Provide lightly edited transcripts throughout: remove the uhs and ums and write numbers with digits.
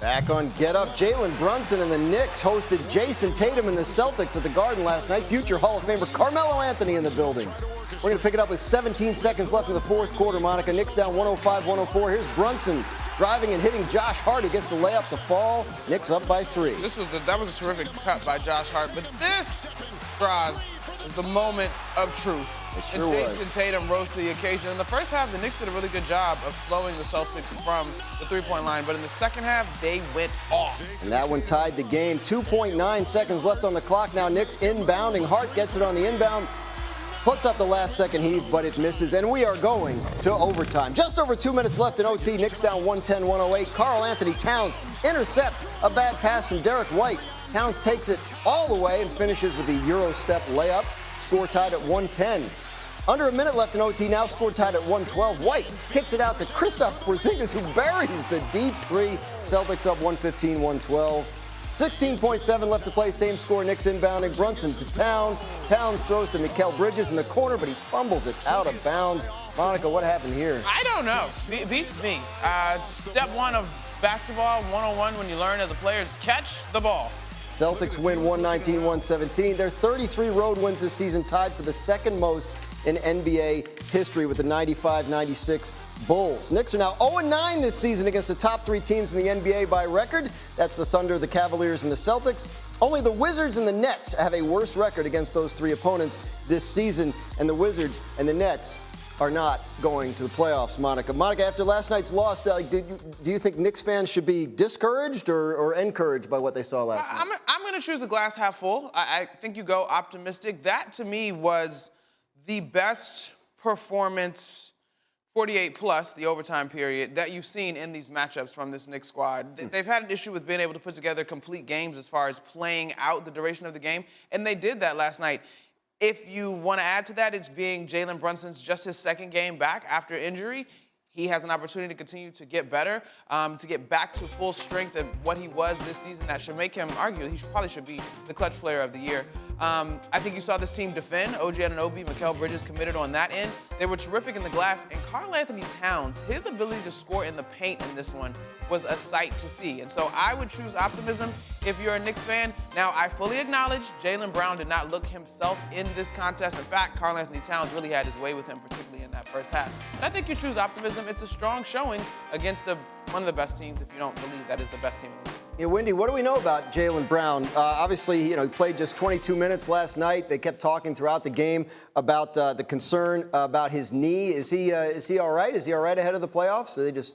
Back on Get Up, Jalen Brunson and the Knicks hosted Jason Tatum and the Celtics at the Garden last night. Future Hall of Famer Carmelo Anthony in the building. We're going to pick it up with 17 seconds left in the fourth quarter, Monica. Knicks down 105-104. Here's Brunson driving and hitting Josh Hart. He gets the layup to fall. Knicks up by 3. That was a terrific cut by Josh Hart. But this, Straz, is the moment of truth. It sure and was. Jason Tatum rose to the occasion. In the first half, the Knicks did a really good job of slowing the Celtics from the three-point line. But in the second half, they went off. And that one tied the game. 2.9 seconds left on the clock. Now Knicks inbounding. Hart gets it on the inbound. Puts up the last-second heave, but it misses. And we are going to overtime. Just over 2 minutes left in OT. Knicks down 110-108. Karl Anthony Towns intercepts a bad pass from Derek White. Towns takes it all the way and finishes with the Euro step layup. Score tied at 110. Under a minute left in OT, now score tied at 112. White kicks it out to Kristaps Porzingis, who buries the deep 3. Celtics up 115-112. 16.7 left to play, same score. Knicks inbounding. Brunson to Towns. Towns throws to Mikal Bridges in the corner, but he fumbles it out of bounds. Monica, what happened here? I don't know. Beats me. Step one of basketball 101 when you learn as a player is catch the ball. Celtics win 119-117. Their 33 road wins this season, tied for the second most in NBA history with the 95-96 Bulls. Knicks are now 0-9 this season against the top 3 teams in the NBA by record. That's the Thunder, the Cavaliers, and the Celtics. Only the Wizards and the Nets have a worse record against those 3 opponents this season, and the Wizards and the Nets are not going to the playoffs, Monica. Monica, after last night's loss, do you think Knicks fans should be discouraged or encouraged by what they saw last night? I'm going to choose the glass half full. I think you go optimistic. That, to me, was the best performance, 48-plus, the overtime period, that you've seen in these matchups from this Knicks squad. They've had an issue with being able to put together complete games as far as playing out the duration of the game, and they did that last night. If you want to add to that, it's being Jalen Brunson's just his second game back after injury. He has an opportunity to continue to get better, to get back to full strength of what he was this season. That should make him, arguably, he probably should be the clutch player of the year. I think you saw this team defend. OG Anunoby, Mikal Bridges committed on that end. They were terrific in the glass. And Karl Anthony Towns, his ability to score in the paint in this one was a sight to see. And so I would choose optimism if you're a Knicks fan. Now, I fully acknowledge Jaylen Brown did not look himself in this contest. In fact, Karl Anthony Towns really had his way with him, particularly in that first half. But I think you choose optimism. It's a strong showing against one of the best teams, if you don't believe that is the best team in the league. Yeah, Wendy, what do we know about Jaylen Brown? Obviously, he played just 22 minutes last night. They kept talking throughout the game about the concern about his knee. Is he all right? Is he all right ahead of the playoffs? Are they just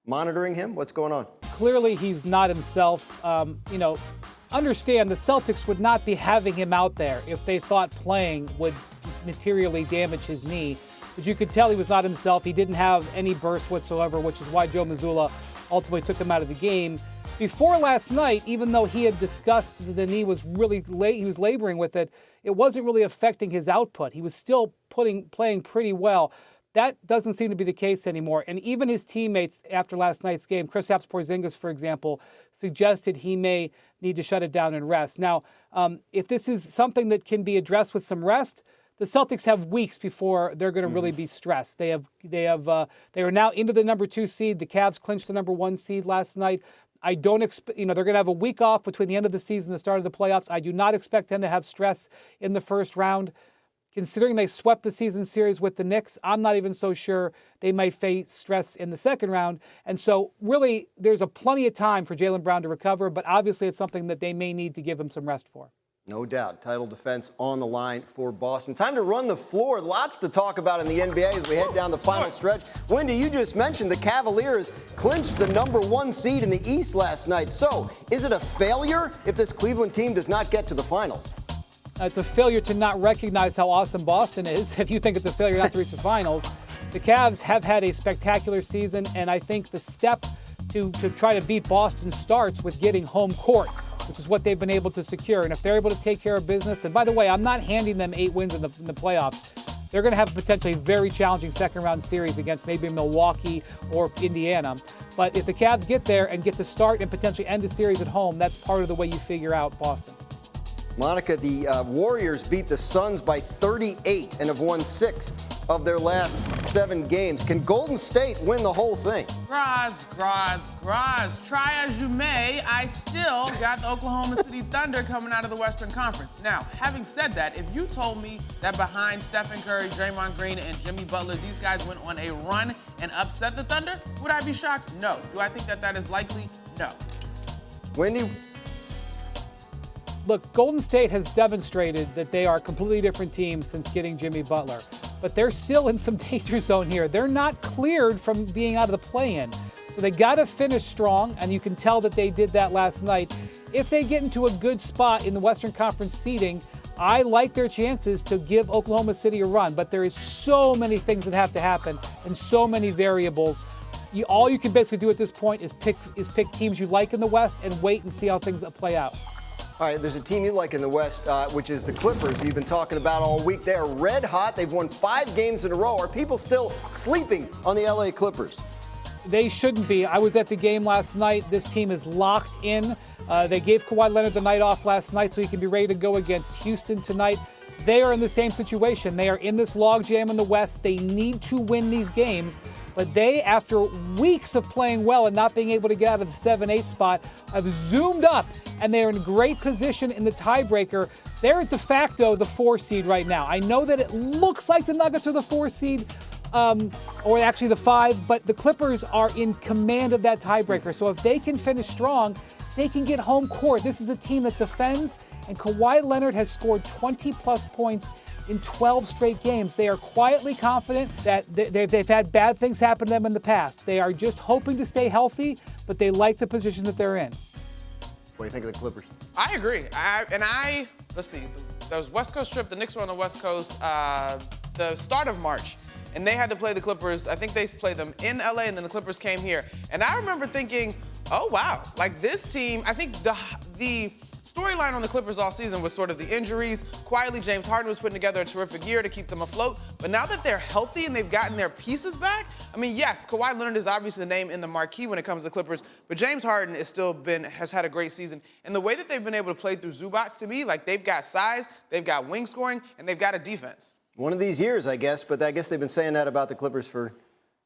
monitoring him? What's going on? Clearly, he's not himself. Understand the Celtics would not be having him out there if they thought playing would materially damage his knee. But you could tell he was not himself. He didn't have any burst whatsoever, which is why Joe Mazzulla ultimately took him out of the game. Before last night, even though he had discussed that the knee was really late, he was laboring with it, it wasn't really affecting his output. He was still playing pretty well. That doesn't seem to be the case anymore. And even his teammates after last night's game, Kristaps Porzingis, for example, suggested he may need to shut it down and rest. Now, if this is something that can be addressed with some rest, the Celtics have weeks before they're going to really be stressed. They are now into the number 2 seed. The Cavs clinched the number 1 seed last night. I don't expect, they're going to have a week off between the end of the season and the start of the playoffs. I do not expect them to have stress in the first round. Considering they swept the season series with the Knicks, I'm not even so sure they might face stress in the second round. And so really, there's plenty of time for Jaylen Brown to recover, but obviously it's something that they may need to give him some rest for. No doubt. Title defense on the line for Boston. Time to run the floor. Lots to talk about in the NBA as we head down the final stretch. Wendy, you just mentioned the Cavaliers clinched the number 1 seed in the East last night. So, is it a failure if this Cleveland team does not get to the finals? It's a failure to not recognize how awesome Boston is if you think it's a failure not to reach the finals. The Cavs have had a spectacular season, and I think the step to try to beat Boston starts with getting home court, which is what they've been able to secure. And if they're able to take care of business, and by the way, I'm not handing them 8 wins in the playoffs. They're going to have a potentially very challenging second-round series against maybe Milwaukee or Indiana. But if the Cavs get there and get to start and potentially end the series at home, that's part of the way you figure out Boston. Monica, the Warriors beat the Suns by 38 and have won 6 of their last 7 games. Can Golden State win the whole thing? Graz. Try as you may, I still got the Oklahoma City Thunder coming out of the Western Conference. Now, having said that, if you told me that behind Stephen Curry, Draymond Green, and Jimmy Butler, these guys went on a run and upset the Thunder, would I be shocked? No. Do I think that that is likely? No. Wendy? Look, Golden State has demonstrated that they are a completely different team since getting Jimmy Butler. But they're still in some danger zone here. They're not cleared from being out of the play-in. So they got to finish strong, and you can tell that they did that last night. If they get into a good spot in the Western Conference seeding, I like their chances to give Oklahoma City a run. But there is so many things that have to happen and so many variables. All you can basically do at this point is pick teams you like in the West and wait and see how things play out. All right, there's a team you like in the West, which is the Clippers. You've been talking about all week. They are red hot. They've won 5 games in a row. Are people still sleeping on the LA Clippers? They shouldn't be. I was at the game last night. This team is locked in. They gave Kawhi Leonard the night off last night so he can be ready to go against Houston tonight. They are in the same situation. They are in this logjam in the West. They need to win these games. But they, after weeks of playing well and not being able to get out of the 7-8 spot, have zoomed up, and they are in great position in the tiebreaker. They're de facto the 4 seed right now. I know that it looks like the Nuggets are the 4 seed, or actually the 5, but the Clippers are in command of that tiebreaker. So if they can finish strong, they can get home court. This is a team that defends, and Kawhi Leonard has scored 20-plus points in 12 straight games. They are quietly confident that they've had bad things happen to them in the past. They are just hoping to stay healthy, but they like the position that they're in. What do you think of the Clippers? I agree. Let's see, there was West Coast trip. The Knicks were on the West Coast the start of March, and they had to play the Clippers. I think they played them in LA, and then the Clippers came here. And I remember thinking, oh, wow, like this team, I think the storyline on the Clippers all season was sort of the injuries. Quietly, James Harden was putting together a terrific year to keep them afloat. But now that they're healthy and they've gotten their pieces back, I mean, yes, Kawhi Leonard is obviously the name in the marquee when it comes to the Clippers, but James Harden has had a great season. And the way that they've been able to play through Zubats, to me, like they've got size, they've got wing scoring, and they've got a defense. One of these years, I guess, but I guess they've been saying that about the Clippers for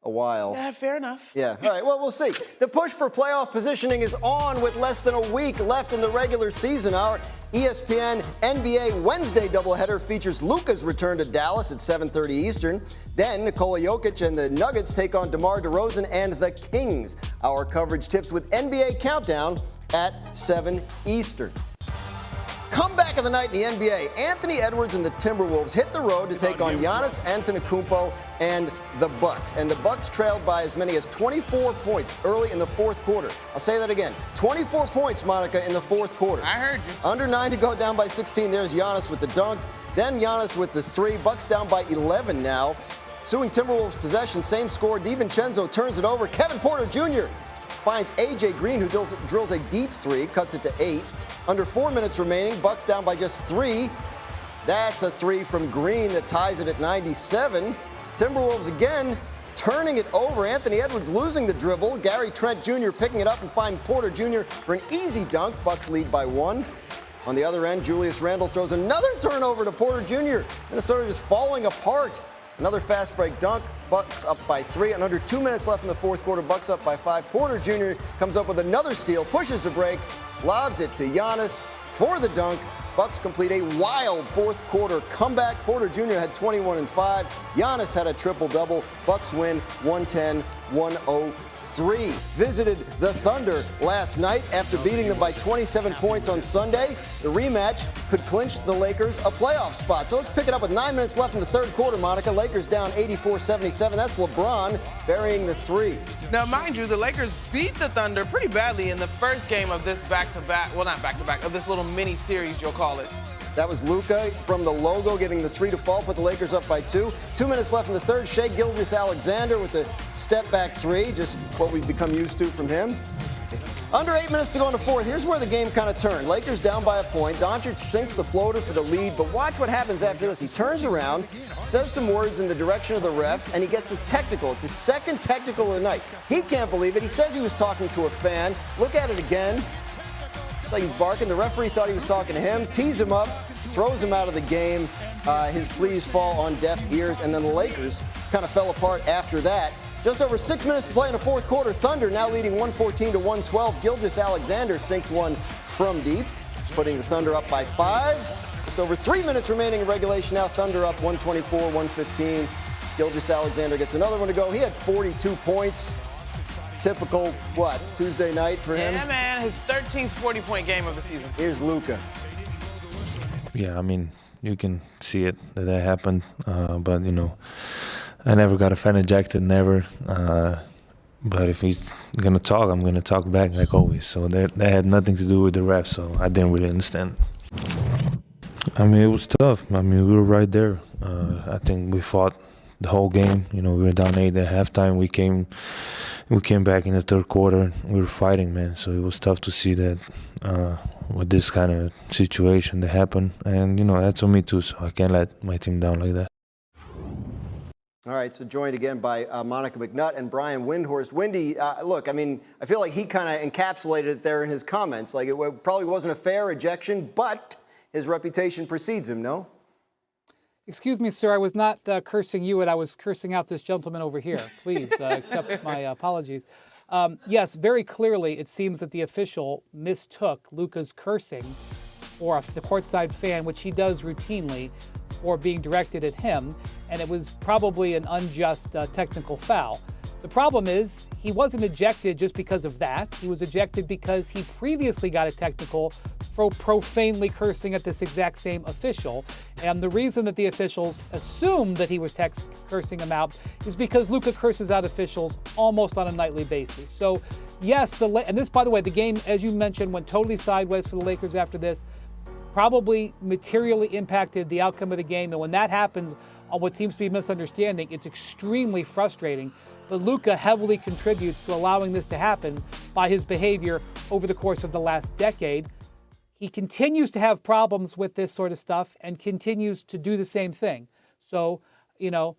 a while. Yeah, fair enough. Yeah, all right, well, we'll see. The push for playoff positioning is on with less than a week left in the regular season. Our ESPN NBA Wednesday doubleheader features Luka's return to Dallas at 7:30 Eastern. Then Nikola Jokic and the Nuggets take on DeMar DeRozan and the Kings. Our coverage tips with NBA Countdown at 7 Eastern. Comeback of the night in the NBA. Anthony Edwards and the Timberwolves hit the road to take on Giannis Antetokounmpo and the Bucks. And the Bucks trailed by as many as 24 points early in the fourth quarter. I'll say that again. 24 points, Monica, in the fourth quarter. I heard you. Under 9 to go, down by 16. There's Giannis with the dunk. Then Giannis with the 3. Bucks down by 11 now. Suing Timberwolves possession, same score. DiVincenzo turns it over. Kevin Porter Jr. finds A.J. Green, who drills a deep 3, cuts it to 8. Under 4 minutes remaining, Bucks down by just 3. That's a 3 from Green that ties it at 97. Timberwolves again turning it over. Anthony Edwards losing the dribble. Gary Trent Jr. picking it up and finding Porter Jr. for an easy dunk. Bucks lead by 1. On the other end, Julius Randle throws another turnover to Porter Jr. Minnesota just falling apart. Another fast break dunk. Bucks up by 3. And under 2 minutes left in the fourth quarter, Bucks up by 5. Porter Jr. comes up with another steal, pushes the break, lobs it to Giannis for the dunk. Bucks complete a wild fourth quarter comeback. Porter Jr. had 21 and 5. Giannis had a triple-double. Bucks win 110-103. Visited the Thunder last night after beating them by 27 points on Sunday. The rematch could clinch the Lakers a playoff spot. So let's pick it up with 9 minutes left in the third quarter, Monica. Lakers down 84-77. That's LeBron burying the 3. Now, mind you, the Lakers beat the Thunder pretty badly in the first game of this back-to-back, well, not back-to-back, of this little mini-series, you'll call it. That was Luka from the logo getting the 3 to fall, put the Lakers up by 2. 2 minutes left in the third. Shai Gilgeous-Alexander with a step-back 3, just what we've become used to from him. Under 8 minutes to go in the fourth. Here's where the game kind of turned. Lakers down by a point. Doncic sinks the floater for the lead, but watch what happens after this. He turns around, says some words in the direction of the ref, and he gets a technical. It's his second technical of the night. He can't believe it. He says he was talking to a fan. Look at it again. Like he's barking. The referee thought he was talking to him, tees him up, throws him out of the game. his pleas fall on deaf ears, and then the Lakers kind of fell apart after that. Just over 6 minutes to play in the fourth quarter. Thunder now leading 114-112. Gilgeous-Alexander sinks one from deep, putting the Thunder up by 5. Just over 3 minutes remaining in regulation. Now Thunder up 124-115. Gilgeous-Alexander gets another one to go. He had 42 points. Typical, Tuesday night for him? Yeah, man, his 13th 40-point game of the season. Here's Luka. Yeah, I mean, you can see it that happened, but, I never got a fan ejected, never. But if he's going to talk, I'm going to talk back like always. So that had nothing to do with the refs, so I didn't really understand. I mean, it was tough. I mean, we were right there. I think we fought the whole game. We were down 8 at halftime. We came back in the third quarter. We were fighting, man. So it was tough to see that with this kind of situation that happened. And, that's on me too, so I can't let my team down like that. All right, so joined again by Monica McNutt and Brian Windhorst. Windy, look, I mean, I feel like he kind of encapsulated it there in his comments. Like, it probably wasn't a fair ejection, but his reputation precedes him, no? Excuse me, sir, I was not cursing you, and I was cursing out this gentleman over here. Please accept my apologies. Yes, very clearly it seems that the official mistook Luka's cursing or the courtside fan, which he does routinely, for being directed at him, and it was probably an unjust technical foul. The problem is he wasn't ejected just because of that. He was ejected because he previously got a technical for profanely cursing at this exact same official. And the reason that the officials assumed that he was cursing him out is because Luka curses out officials almost on a nightly basis. So yes, and this, by the way, the game, as you mentioned, went totally sideways for the Lakers after this. Probably materially impacted the outcome of the game. And when that happens on what seems to be a misunderstanding, it's extremely frustrating. But Luka heavily contributes to allowing this to happen by his behavior over the course of the last decade. He continues to have problems with this sort of stuff and continues to do the same thing. So, the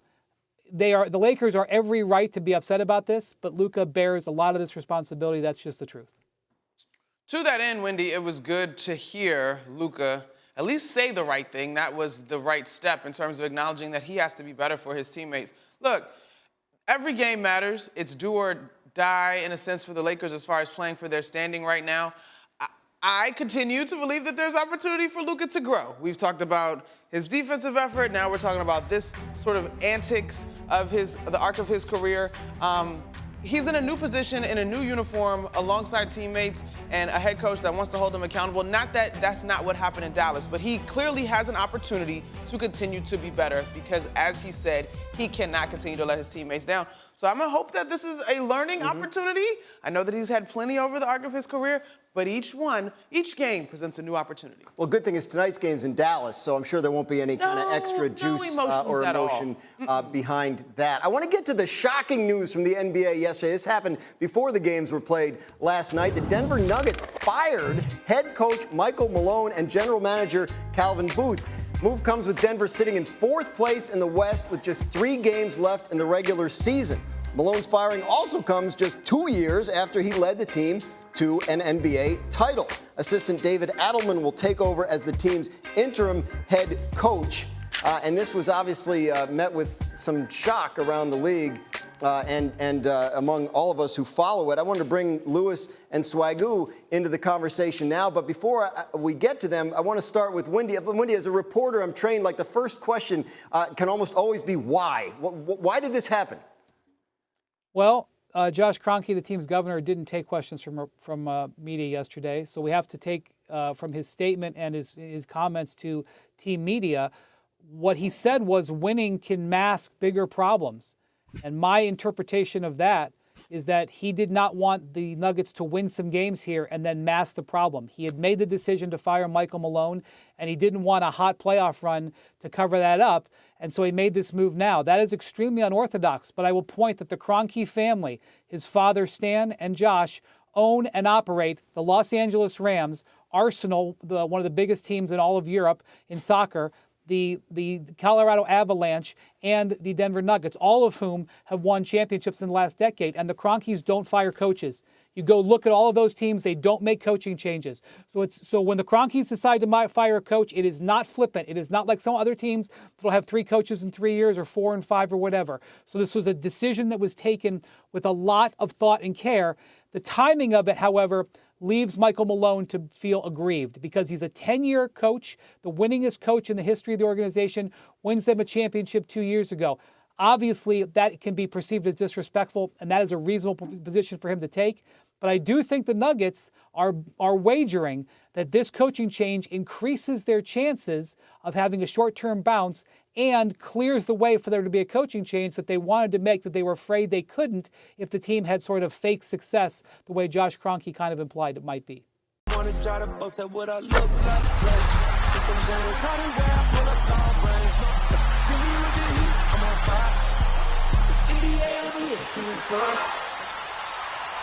Lakers are every right to be upset about this, but Luka bears a lot of this responsibility. That's just the truth. To that end, Wendy, it was good to hear Luka at least say the right thing. That was the right step in terms of acknowledging that he has to be better for his teammates. Look, every game matters. It's do or die, in a sense, for the Lakers as far as playing for their standing right now. I continue to believe that there's opportunity for Luka to grow. We've talked about his defensive effort. Now we're talking about this sort of antics of the arc of his career. He's in a new position, in a new uniform, alongside teammates and a head coach that wants to hold him accountable. Not that that's not what happened in Dallas, but he clearly has an opportunity to continue to be better because, as he said, he cannot continue to let his teammates down. So I'm going to hope that this is a learning opportunity. I know that he's had plenty over the arc of his career, but each game presents a new opportunity. Well, good thing is tonight's game's in Dallas, so I'm sure there won't be any kind of extra juice or emotion behind that. I want to get to the shocking news from the NBA yesterday. This happened before the games were played last night. The Denver Nuggets fired head coach Michael Malone and general manager Calvin Booth. Move comes with Denver sitting in 4th place in the West with just 3 games left in the regular season. Malone's firing also comes just 2 years after he led the team to an NBA title. Assistant David Adelman will take over as the team's interim head coach. And this was obviously met with some shock around the league and among all of us who follow it. I wanted to bring Lewis and Swagoo into the conversation now. But before we get to them, I want to start with Windy. Windy, as a reporter, I'm trained like the first question can almost always be why. Why did this happen? Well, Josh Kroenke, the team's governor, didn't take questions from media yesterday. So we have to take from his statement and his comments to team media. What he said was winning can mask bigger problems. And my interpretation of that is that he did not want the Nuggets to win some games here and then mask the problem. He had made the decision to fire Michael Malone, and he didn't want a hot playoff run to cover that up. And so he made this move now. That is extremely unorthodox, but I will point that the Kroenke family, his father Stan and Josh, own and operate the Los Angeles Rams, Arsenal, one of the biggest teams in all of Europe in soccer. the Colorado Avalanche, and the Denver Nuggets, all of whom have won championships in the last decade. And the Kroenkes don't fire coaches. You go look at all of those teams, they don't make coaching changes. So when the Kroenkes decide to fire a coach, it is not flippant. It is not like some other teams that will have 3 coaches in 3 years or 4 and 5 or whatever. So this was a decision that was taken with a lot of thought and care. The timing of it, however, leaves Michael Malone to feel aggrieved because he's a 10-year coach, the winningest coach in the history of the organization, wins them a championship 2 years ago. Obviously, that can be perceived as disrespectful, and that is a reasonable position for him to take. But I do think the Nuggets are wagering that this coaching change increases their chances of having a short-term bounce and clears the way for there to be a coaching change that they wanted to make that they were afraid they couldn't if the team had sort of fake success the way Josh Kroenke kind of implied it might be. I'm on fire.